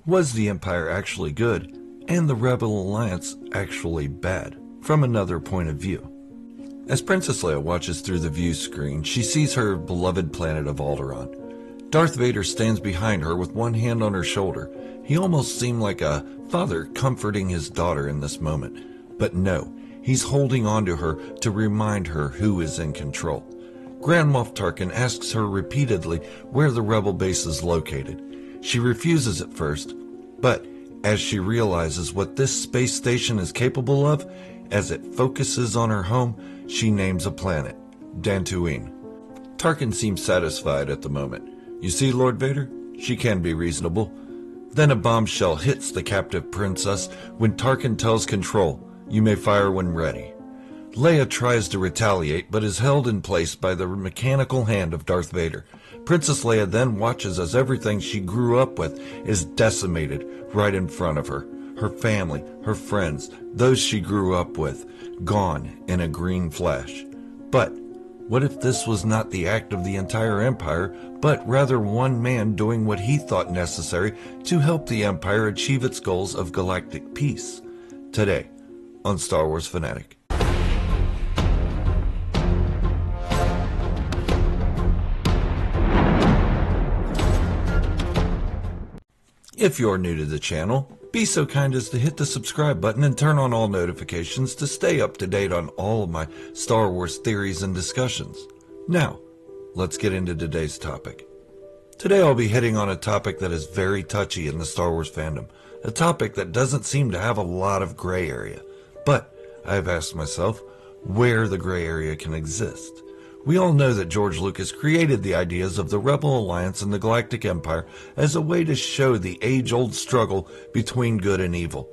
Was the Empire actually good, and the Rebel Alliance actually bad, from another point of view? As Princess Leia watches through the view screen, she sees her beloved planet of Alderaan. Darth Vader stands behind her with one hand on her shoulder. He almost seemed like a father comforting his daughter in this moment. But no, he's holding on to her to remind her who is in control. Grand Moff Tarkin asks her repeatedly where the Rebel base is located. She refuses at first, but as she realizes what this space station is capable of, as it focuses on her home, she names a planet, Dantooine. Tarkin seems satisfied at the moment. You see, Lord Vader, she can be reasonable. Then a bombshell hits the captive princess when Tarkin tells Control, you may fire when ready. Leia tries to retaliate, but is held in place by the mechanical hand of Darth Vader. Princess Leia then watches as everything she grew up with is decimated right in front of her. Her family, her friends, those she grew up with, gone in a green flash. But what if this was not the act of the entire Empire, but rather one man doing what he thought necessary to help the Empire achieve its goals of galactic peace? Today, on Star Wars Fanatic. If you're new to the channel, be so kind as to hit the subscribe button and turn on all notifications to stay up to date on all of my Star Wars theories and discussions. Now, let's get into today's topic. Today I'll be hitting on a topic that is very touchy in the Star Wars fandom, a topic that doesn't seem to have a lot of gray area. But I've asked myself where the gray area can exist. We all know that George Lucas created the ideas of the Rebel Alliance and the Galactic Empire as a way to show the age-old struggle between good and evil.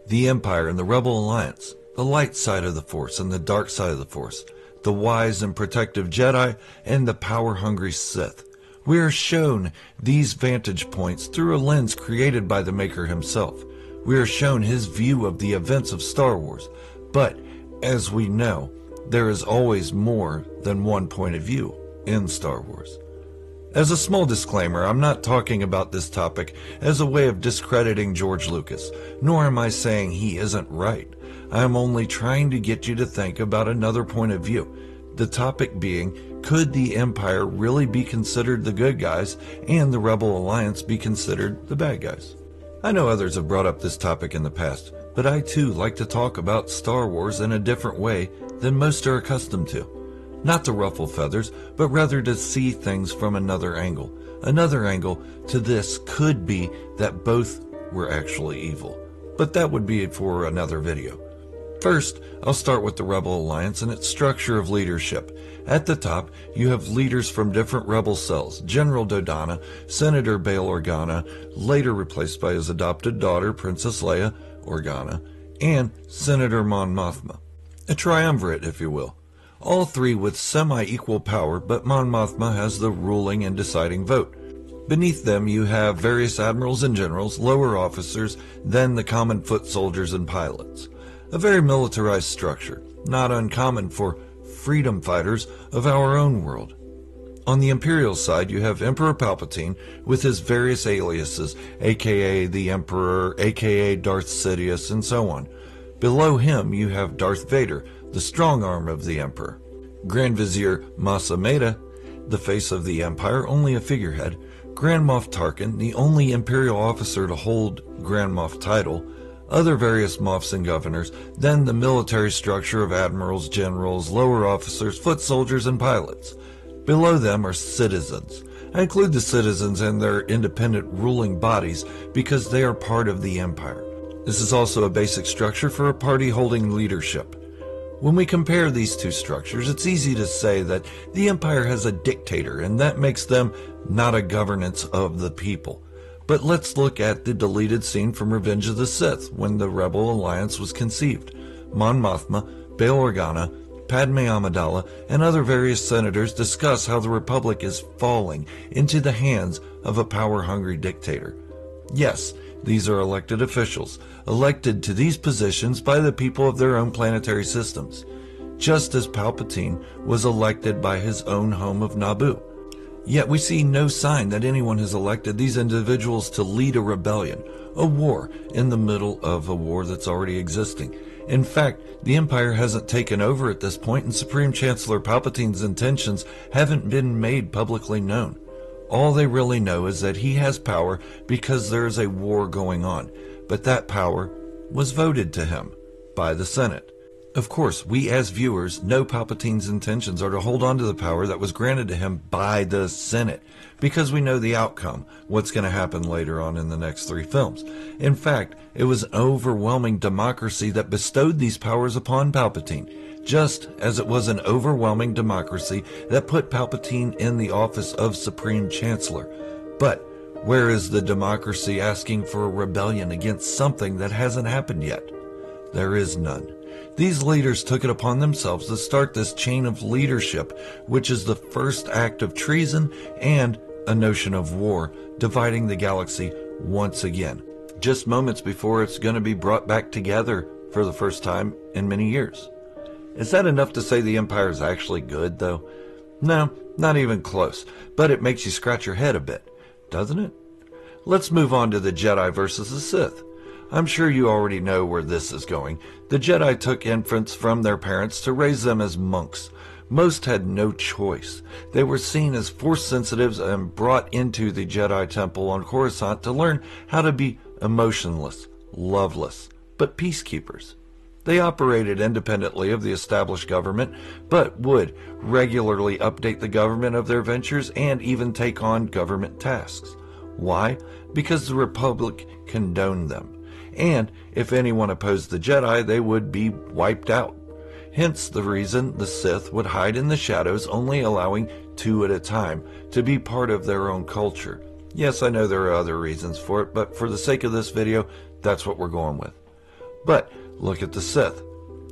The Empire and the Rebel Alliance, the light side of the Force and the dark side of the Force, the wise and protective Jedi and the power-hungry Sith. We are shown these vantage points through a lens created by the maker himself. We are shown his view of the events of Star Wars, but as we know, there is always more than one point of view in Star Wars. As a small disclaimer, I'm not talking about this topic as a way of discrediting George Lucas, nor am I saying he isn't right. I am only trying to get you to think about another point of view. The topic being, could the Empire really be considered the good guys and the Rebel Alliance be considered the bad guys? I know others have brought up this topic in the past, but I too like to talk about Star Wars in a different way than most are accustomed to. Not to ruffle feathers, but rather to see things from another angle. Another angle to this could be that both were actually evil. But that would be for another video. First, I'll start with the Rebel Alliance and its structure of leadership. At the top, you have leaders from different rebel cells. General Dodonna, Senator Bail Organa, later replaced by his adopted daughter, Princess Leia Organa, and Senator Mon Mothma. A triumvirate, if you will. All three with semi-equal power, but Mon Mothma has the ruling and deciding vote. Beneath them you have various admirals and generals, lower officers, then the common foot soldiers and pilots. A very militarized structure, not uncommon for freedom fighters of our own world. On the Imperial side you have Emperor Palpatine with his various aliases, aka the Emperor, aka Darth Sidious, and so on. Below him you have Darth Vader, the strong arm of the Emperor. Grand Vizier Mas Amedda, the face of the Empire, only a figurehead. Grand Moff Tarkin, the only Imperial officer to hold Grand Moff title. Other various Moffs and governors. Then the military structure of admirals, generals, lower officers, foot soldiers, and pilots. Below them are citizens. I include the citizens and their independent ruling bodies because they are part of the Empire. This is also a basic structure for a party holding leadership. When we compare these two structures, it's easy to say that the Empire has a dictator, and that makes them not a governance of the people. But let's look at the deleted scene from Revenge of the Sith when the Rebel Alliance was conceived. Mon Mothma, Bail Organa, Padme Amidala, and other various senators discuss how the Republic is falling into the hands of a power-hungry dictator. Yes, these are elected officials, elected to these positions by the people of their own planetary systems, just as Palpatine was elected by his own home of Naboo. Yet we see no sign that anyone has elected these individuals to lead a rebellion, a war in the middle of a war that's already existing. In fact, the Empire hasn't taken over at this point, and Supreme Chancellor Palpatine's intentions haven't been made publicly known. All they really know is that he has power because there is a war going on, but that power was voted to him by the Senate. Of course, we as viewers know Palpatine's intentions are to hold on to the power that was granted to him by the Senate, because we know the outcome, what's going to happen later on in the next 3 films. In fact, it was an overwhelming democracy that bestowed these powers upon Palpatine, just as it was an overwhelming democracy that put Palpatine in the office of Supreme Chancellor. But where is the democracy asking for a rebellion against something that hasn't happened yet? There is none. These leaders took it upon themselves to start this chain of leadership, which is the first act of treason and a notion of war, dividing the galaxy once again, just moments before it's going to be brought back together for the first time in many years. Is that enough to say the Empire is actually good, though? No, not even close, but it makes you scratch your head a bit, doesn't it? Let's move on to the Jedi versus the Sith. I'm sure you already know where this is going. The Jedi took infants from their parents to raise them as monks. Most had no choice. They were seen as Force sensitives and brought into the Jedi Temple on Coruscant to learn how to be emotionless, loveless, but peacekeepers. They operated independently of the established government, but would regularly update the government of their ventures and even take on government tasks. Why? Because the Republic condoned them. And if anyone opposed the Jedi, they would be wiped out. Hence the reason the Sith would hide in the shadows, only allowing 2 at a time to be part of their own culture. Yes, I know there are other reasons for it, but for the sake of this video, that's what we're going with. But look at the Sith.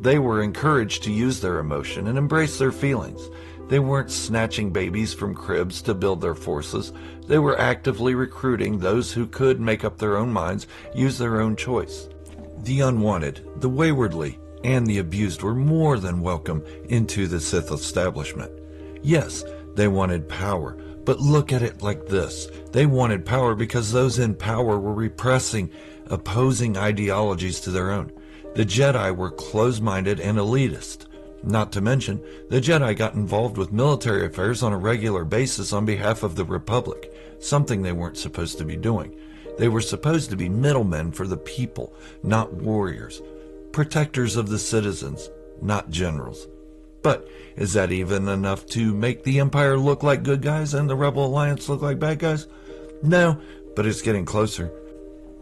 They were encouraged to use their emotion and embrace their feelings. They weren't snatching babies from cribs to build their forces. They were actively recruiting those who could make up their own minds, use their own choice. The unwanted, the waywardly, and the abused were more than welcome into the Sith establishment. Yes, they wanted power, but look at it like this. They wanted power because those in power were repressing opposing ideologies to their own. The Jedi were closed-minded and elitist. Not to mention, the Jedi got involved with military affairs on a regular basis on behalf of the Republic, something they weren't supposed to be doing. They were supposed to be middlemen for the people, not warriors. Protectors of the citizens, not generals. But is that even enough to make the Empire look like good guys and the Rebel Alliance look like bad guys? No, but it's getting closer.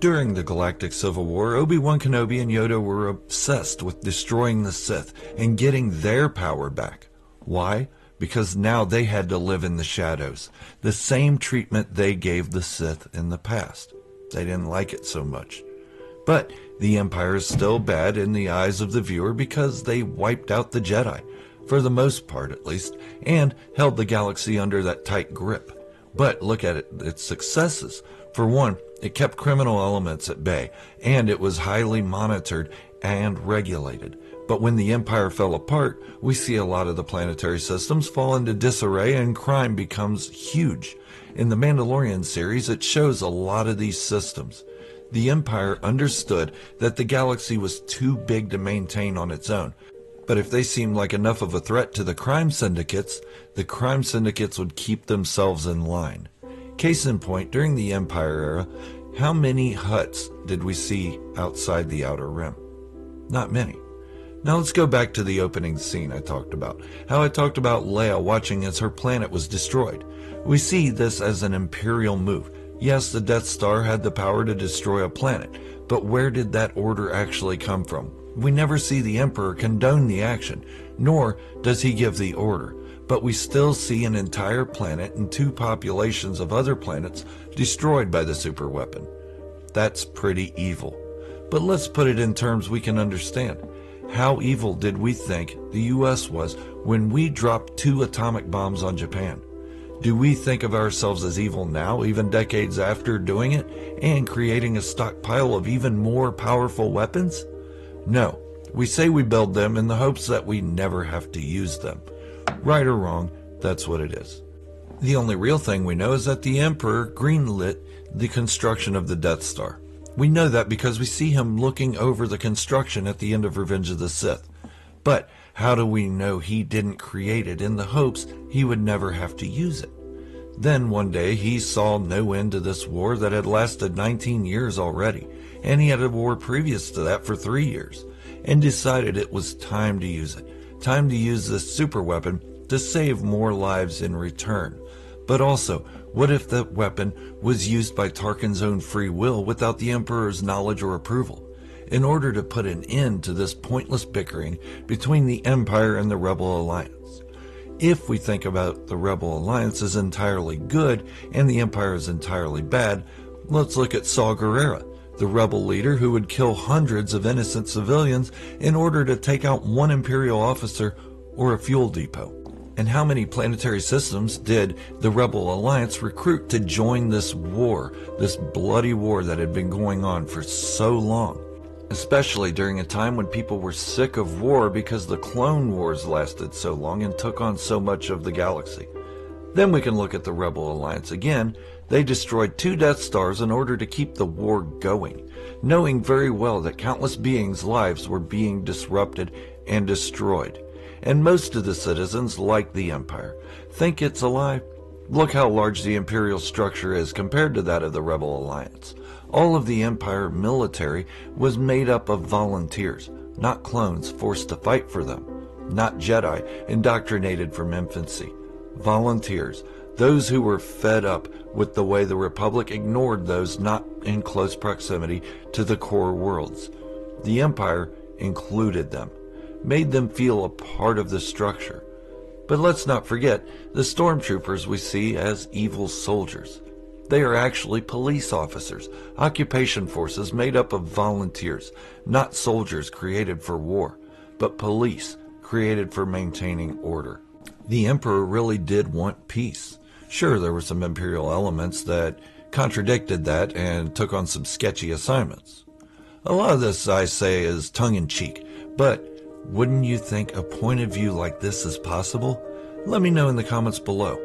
During the Galactic Civil War, Obi-Wan Kenobi and Yoda were obsessed with destroying the Sith and getting their power back. Why? Because now they had to live in the shadows, the same treatment they gave the Sith in the past. They didn't like it so much. But the Empire is still bad in the eyes of the viewer because they wiped out the Jedi, for the most part at least, and held the galaxy under that tight grip. But look at its successes. For one, it kept criminal elements at bay, and it was highly monitored and regulated. But when the Empire fell apart, we see a lot of the planetary systems fall into disarray and crime becomes huge. In the Mandalorian series, it shows a lot of these systems. The Empire understood that the galaxy was too big to maintain on its own. But if they seemed like enough of a threat to the crime syndicates would keep themselves in line. Case in point, during the Empire era, how many huts did we see outside the Outer Rim? Not many. Now let's go back to the opening scene I talked about. How I talked about Leia watching as her planet was destroyed. We see this as an Imperial move. Yes, the Death Star had the power to destroy a planet, but where did that order actually come from? We never see the Emperor condone the action, nor does he give the order. But we still see an entire planet and 2 populations of other planets destroyed by the superweapon. That's pretty evil. But let's put it in terms we can understand. How evil did we think the US was when we dropped 2 atomic bombs on Japan? Do we think of ourselves as evil now, even decades after doing it, and creating a stockpile of even more powerful weapons? No, we say we build them in the hopes that we never have to use them. Right or wrong, that's what it is. The only real thing we know is that the Emperor greenlit the construction of the Death Star. We know that because we see him looking over the construction at the end of Revenge of the Sith. But how do we know he didn't create it in the hopes he would never have to use it? Then one day he saw no end to this war that had lasted 19 years already, and he had a war previous to that for 3 years, and decided it was time to use it. Time to use this super weapon to save more lives in return. But also, what if that weapon was used by Tarkin's own free will without the Emperor's knowledge or approval? In order to put an end to this pointless bickering between the Empire and the Rebel Alliance. If we think about the Rebel Alliance as entirely good and the Empire as entirely bad, let's look at Saw Gerrera, the rebel leader who would kill hundreds of innocent civilians in order to take out one Imperial officer or a fuel depot. And how many planetary systems did the Rebel Alliance recruit to join this war, this bloody war that had been going on for so long? Especially during a time when people were sick of war because the Clone Wars lasted so long and took on so much of the galaxy. Then we can look at the Rebel Alliance again. They destroyed 2 Death Stars in order to keep the war going, knowing very well that countless beings' lives were being disrupted and destroyed. And most of the citizens, like the Empire, think it's a lie. Look how large the Imperial structure is compared to that of the Rebel Alliance. All of the Empire military was made up of volunteers, not clones forced to fight for them, not Jedi indoctrinated from infancy. Volunteers, those who were fed up with the way the Republic ignored those not in close proximity to the core worlds. The Empire included them, made them feel a part of the structure. But let's not forget the stormtroopers we see as evil soldiers. They are actually police officers, occupation forces made up of volunteers, not soldiers created for war, but police created for maintaining order. The Emperor really did want peace. Sure, there were some Imperial elements that contradicted that and took on some sketchy assignments. A lot of this, I say, is tongue-in-cheek, but wouldn't you think a point of view like this is possible? Let me know in the comments below.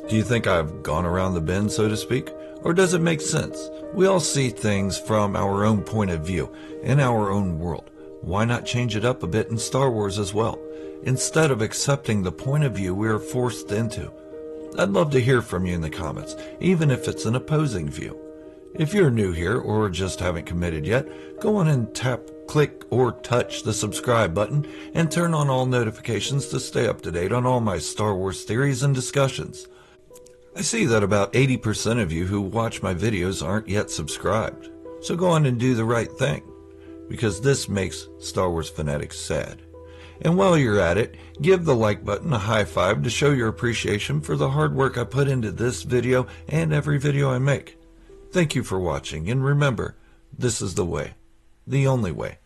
Do you think I've gone around the bend, so to speak? Or does it make sense? We all see things from our own point of view, in our own world. Why not change it up a bit in Star Wars as well, instead of accepting the point of view we are forced into? I'd love to hear from you in the comments, even if it's an opposing view. If you're new here or just haven't committed yet, go on and tap, click, or touch the subscribe button and turn on all notifications to stay up to date on all my Star Wars theories and discussions. I see that about 80% of you who watch my videos aren't yet subscribed, so go on and do the right thing, because this makes Star Wars fanatics sad. And while you're at it, give the like button a high five to show your appreciation for the hard work I put into this video and every video I make. Thank you for watching, and remember, this is the way, the only way.